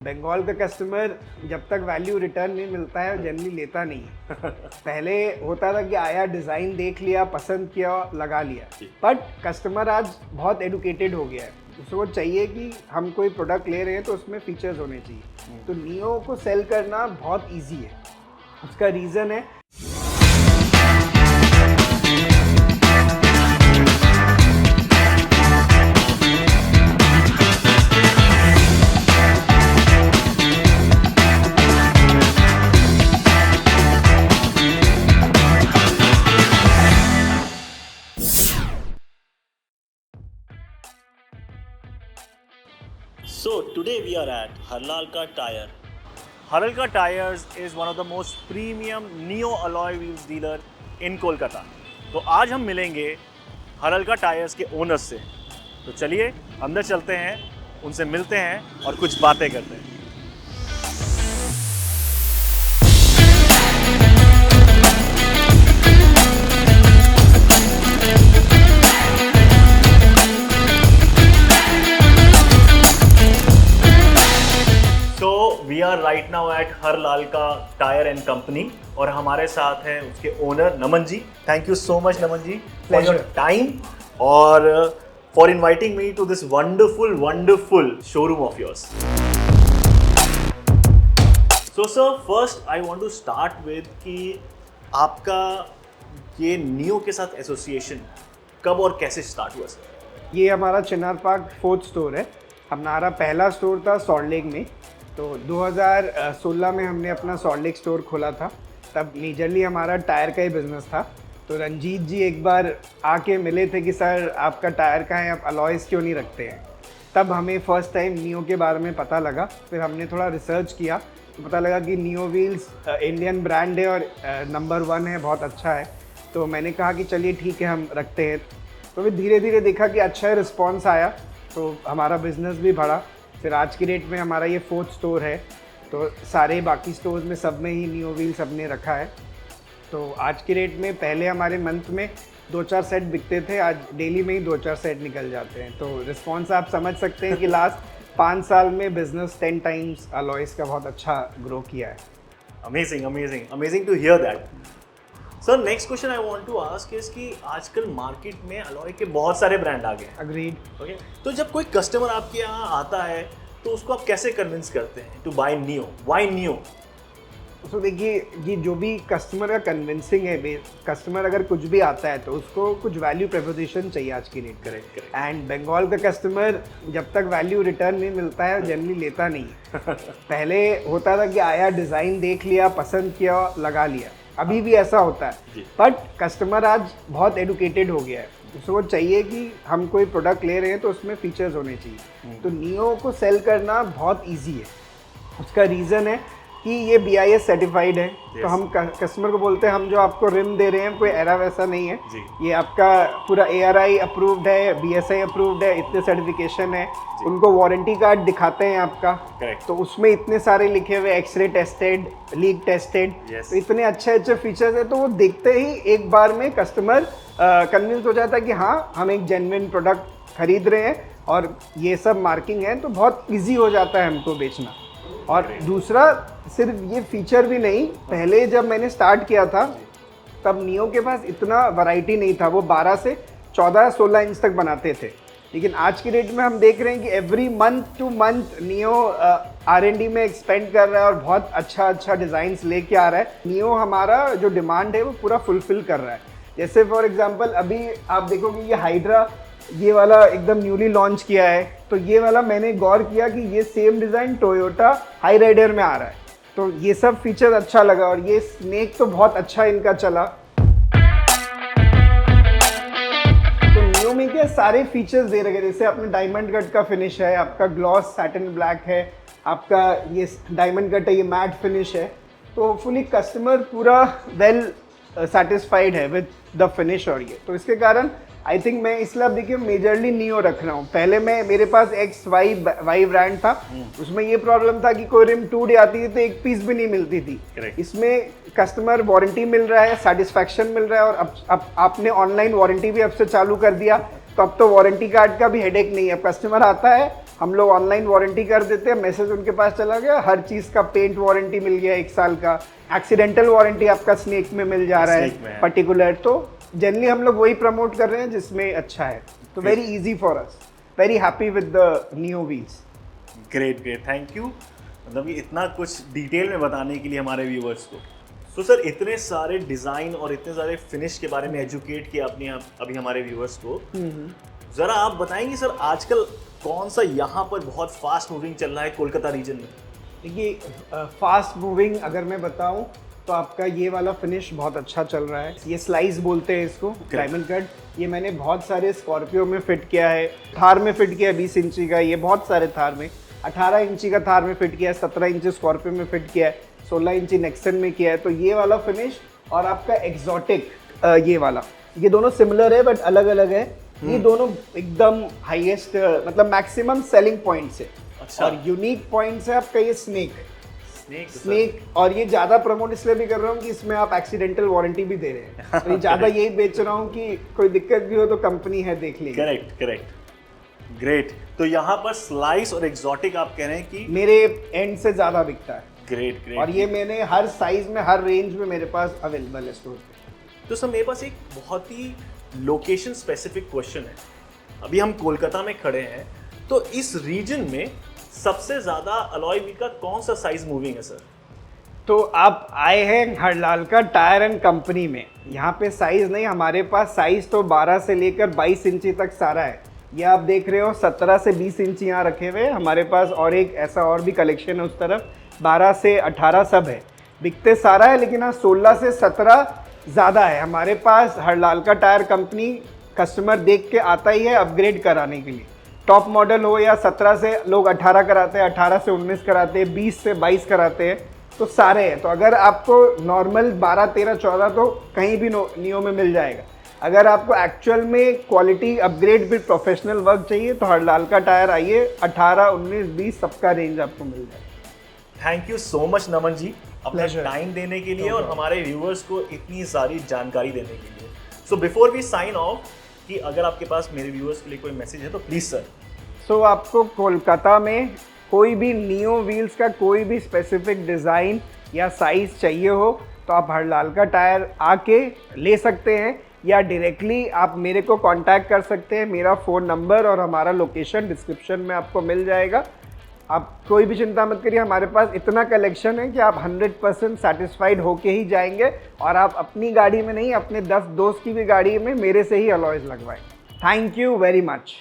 बंगाल का कस्टमर जब तक वैल्यू रिटर्न नहीं मिलता है जनरली लेता नहीं है। पहले होता था कि आया, डिज़ाइन देख लिया, पसंद किया, लगा लिया। बट कस्टमर आज बहुत एडुकेटेड हो गया है, उसको चाहिए कि हम कोई प्रोडक्ट ले रहे हैं तो उसमें फीचर्स होने चाहिए। तो नियो को सेल करना बहुत ईजी है। उसका रीज़न है So today we are at Harlalka Tire. Harlalka Tires is one of the most premium neo alloy wheels dealer in Kolkata. तो आज हम मिलेंगे हरलका टायर्स के ओनर्स से। तो चलिए अंदर चलते हैं, उनसे मिलते हैं और कुछ बातें करते हैं। We are right now at Harlalka tyre and company और हमारे साथ हैं उसके owner Naman ji. Thank you so much Naman ji for your time और for inviting me to this wonderful showroom of yours. So sir, first I want to start with कि आपका ये neo के साथ एसोसिएशन कब और कैसे स्टार्ट हुआ सर? ये हमारा चिनार पार्क 4th स्टोर है। हमारा पहला स्टोर था सॉल्ट लेक में। तो 2016 में हमने अपना सॉल्ट लेक स्टोर खोला था। तब मेजरली हमारा टायर का ही बिज़नेस था। तो रंजीत जी एक बार आके मिले थे कि सर आपका टायर का है, आप अलॉयज़ क्यों नहीं रखते हैं। तब हमें फ़र्स्ट टाइम नियो के बारे में पता लगा। फिर हमने थोड़ा रिसर्च किया तो पता लगा कि नियो व्हील्स इंडियन ब्रांड है और नंबर 1 है, बहुत अच्छा है। तो मैंने कहा कि चलिए ठीक है, हम रखते हैं। तो फिर धीरे धीरे देखा कि अच्छा रिस्पॉन्स आया, तो हमारा बिज़नेस भी बढ़ा। फिर आज की डेट में हमारा ये 4th स्टोर है। तो सारे बाकी स्टोर्स में सब में ही नियो व्हील सब ने रखा है। तो आज की डेट में पहले हमारे मंथ में 2-4 सेट बिकते थे, आज डेली में ही 2-4 सेट निकल जाते हैं। तो रिस्पॉन्स आप समझ सकते हैं कि लास्ट 5 साल में बिजनेस 10 टाइम्स अलॉयज़ का बहुत अच्छा ग्रो किया है। Amazing to hear that. Sir, next question I want to ask is कि आजकल मार्केट में अलॉय के बहुत सारे ब्रांड आ गए हैं। अग्रीड। ओके, तो जब कोई कस्टमर आपके यहाँ आता है तो उसको आप कैसे कन्विंस करते हैं to buy Neo? Why Neo? तो देखिए, ये जो भी कस्टमर का कन्विंसिंग है, कस्टमर अगर कुछ भी आता है तो उसको कुछ वैल्यू प्रपोजिशन चाहिए आज की डेट। करेक्ट। एंड बंगाल का कस्टमर जब तक वैल्यू रिटर्न नहीं मिलता है जनरली लेता नहीं है। पहले होता था कि आया, डिज़ाइन देख लिया, पसंद किया, लगा लिया। अभी भी ऐसा होता है। बट कस्टमर आज बहुत एडुकेटेड हो गया है, उसको चाहिए कि हम कोई प्रोडक्ट ले रहे हैं तो उसमें फीचर्स होने चाहिए। तो नियो को सेल करना बहुत इजी है। उसका रीज़न है कि ये BIS सर्टिफाइड है। तो हम कस्टमर को बोलते हैं हम जो आपको रिम दे रहे हैं कोई एरा वैसा नहीं है, ये आपका पूरा ARI अप्रूव्ड है, BSI अप्रूव्ड है, इतने सर्टिफिकेशन है। उनको वारंटी कार्ड दिखाते हैं आपका। तो उसमें इतने सारे लिखे हुए एक्सरे टेस्टेड, लीक टेस्टेड, तो इतने अच्छे फीचर्स है। तो वो देखते ही एक बार में कस्टमर कन्विंस हो जाता है कि हाँ, हम एक जेन्युइन प्रोडक्ट खरीद रहे हैं और ये सब मार्किंग है, तो बहुत ईजी हो जाता है हमको बेचना। और दूसरा, सिर्फ ये फीचर भी नहीं, पहले जब मैंने स्टार्ट किया था तब नियो के पास इतना वैरायटी नहीं था। वो 12 से 14-16 इंच तक बनाते थे। लेकिन आज की डेट में हम देख रहे हैं कि every month two month neo R&D में एक्सपेंड कर रहा है और बहुत अच्छा डिज़ाइंस लेके आ रहा है। नियो हमारा जो डिमांड है वो पूरा फुलफिल कर रहा है। जैसे फॉर एग्जांपल अभी आप देखोगे ये हाइड्रा, ये वाला एकदम न्यूली लॉन्च किया है। तो ये वाला मैंने गौर किया कि ये same design Toyota Hyryder में आ रहा है। तो ये सब फीचर अच्छा लगा और ये स्नेक तो बहुत अच्छा इनका चला। तो नियो में क्या सारे फीचर्स दे रखे हैं। जैसे अपने डायमंड कट का फिनिश है, आपका ग्लॉस सैटिन ब्लैक है, आपका ये डायमंड कट है, ये मैट फिनिश है। तो होपफुली कस्टमर पूरा वेल सेटिस्फाइड है विद द फिनिश। और ये तो इसके कारण आई थिंक मैं इसलिए अब देखिए मेजरली नियो रख रहा हूँ। पहले मेरे पास XY ब्रांड था, उसमें ये प्रॉब्लम था कि कोई रिम टूट जाती थी तो एक पीस भी नहीं मिलती थी। इसमें कस्टमर वारंटी मिल रहा है, सेटिस्फैक्शन मिल रहा है। और अब आपने ऑनलाइन वारंटी भी अब से चालू कर दिया, तो अब तो वारंटी कार्ड का भी हेडेक नहीं है। अब कस्टमर आता है, हम लोग ऑनलाइन वारंटी कर देते हैं, मैसेज उनके पास चला गया, हर चीज़ का पेंट वारंटी मिल गया 1 साल का, एक्सीडेंटल वारंटी आपका स्नेक में मिल जा रहा है पर्टिकुलर। तो जनरली हम लोग वही प्रमोट कर रहे हैं जिसमें अच्छा है, तो very easy for us, very happy with the neo wheels. Great great, thank you, मतलब कि इतना कुछ डिटेल में बताने के लिए हमारे व्यूवर्स को। सो सर, इतने सारे डिज़ाइन और इतने सारे फिनिश के बारे में एजुकेट किया आपने अभी हमारे व्यूवर्स को, ज़रा आप बताएंगे सर आजकल कौन सा यहाँ पर बहुत फास्ट मूविंग चल रहा है कोलकाता रीजन में? देखिए, फास्ट मूविंग अगर मैं बताऊं तो आपका ये वाला फिनिश बहुत अच्छा चल रहा है। ये स्लाइस बोलते हैं इसको, डायमंड कट। ये मैंने बहुत सारे स्कॉर्पियो में फिट किया है, थार में फिट किया 20 इंची का, ये बहुत सारे थार में, 18 इंची का थार में फिट किया है, 17 इंची स्कॉर्पियो में फिट किया है, 16 इंची नेक्सन में किया है। तो ये वाला फिनिश और आपका एग्जॉटिक ये वाला, ये दोनों सिमिलर है बट अलग अलग है। ये दोनों एकदम हाईएस्ट मतलब मैक्सिमम सेलिंग पॉइंट्स है। अच्छा। और यूनिक पॉइंट्स है आपका ये स्नेक। और ये ज़्यादा प्रमोट इसलिए भी कर रहा हूँ कि इसमें आप एक्सीडेंटल वारंटी भी दे रहे हैं, तो ये ज़्यादा यही बेच रहा हूँ कि कोई दिक्कत भी हो तो कंपनी है, देख लीजिए। Correct correct, great. तो यहाँ पर स्लाइस और एग्जॉटिक आप कह रहे हैं कि मेरे एंड से ज़्यादा बिकता है। Great great. और ये मैंने हर साइज में, हर रेंज में मेरे पास अवेलेबल है स्टोर पे। तो सर मेरे पास एक बहुत ही लोकेशन स्पेसिफिक क्वेश्चन है। अभी हम कोलकाता में खड़े हैं, तो इस रीजन में सबसे ज़्यादा अलॉय व्हील का कौन सा साइज मूविंग है सर? तो आप आए हैं हरलालका टायर एंड कंपनी में। यहाँ पे साइज नहीं, हमारे पास साइज तो 12 से लेकर 22 इंची तक सारा है। ये आप देख रहे हो 17 से 20 इंची यहाँ रखे हुए हैं हमारे पास, और एक ऐसा और भी कलेक्शन है उस तरफ, 12 से 18 सब है, बिकते सारा है। लेकिन हाँ 16 से 17 ज़्यादा है हमारे पास। हरलालका टायर कंपनी कस्टमर देख के आता ही है अपग्रेड कराने के लिए। टॉप मॉडल हो या 17 से लोग 18 कराते हैं, 18 से 19 कराते हैं, 20 से 22 कराते हैं, तो सारे हैं। तो अगर आपको नॉर्मल 12, 13, 14 तो कहीं भी नियो में मिल जाएगा। अगर आपको एक्चुअल में quality upgrade with professional work चाहिए तो हरलालका टायर आइए, 18, 19, 20 सबका रेंज आपको मिल जाएगा। Thank you so much Naman जी, अपना Pleasure. टाइम देने के लिए और हमारे व्यूवर्स को इतनी सारी जानकारी देने के लिए। So before we sign off, कि अगर आपके पास मेरे व्यूवर्स के लिए कोई मैसेज है तो प्लीज़ सर। सो आपको कोलकाता में कोई भी नियो व्हील्स का कोई भी स्पेसिफिक डिज़ाइन या साइज़ चाहिए हो तो आप हरलालका टायर आके ले सकते हैं, या डायरेक्टली आप मेरे को कांटेक्ट कर सकते हैं। मेरा फ़ोन नंबर और हमारा लोकेशन डिस्क्रिप्शन में आपको मिल जाएगा। आप कोई भी चिंता मत करिए, हमारे पास इतना कलेक्शन है कि आप 100% सेटिस्फाइड होके ही जाएंगे, और आप अपनी गाड़ी में नहीं, अपने 10 दोस्त की भी गाड़ी में मेरे से ही अलॉयज़ लगवाएं। Thank you very much.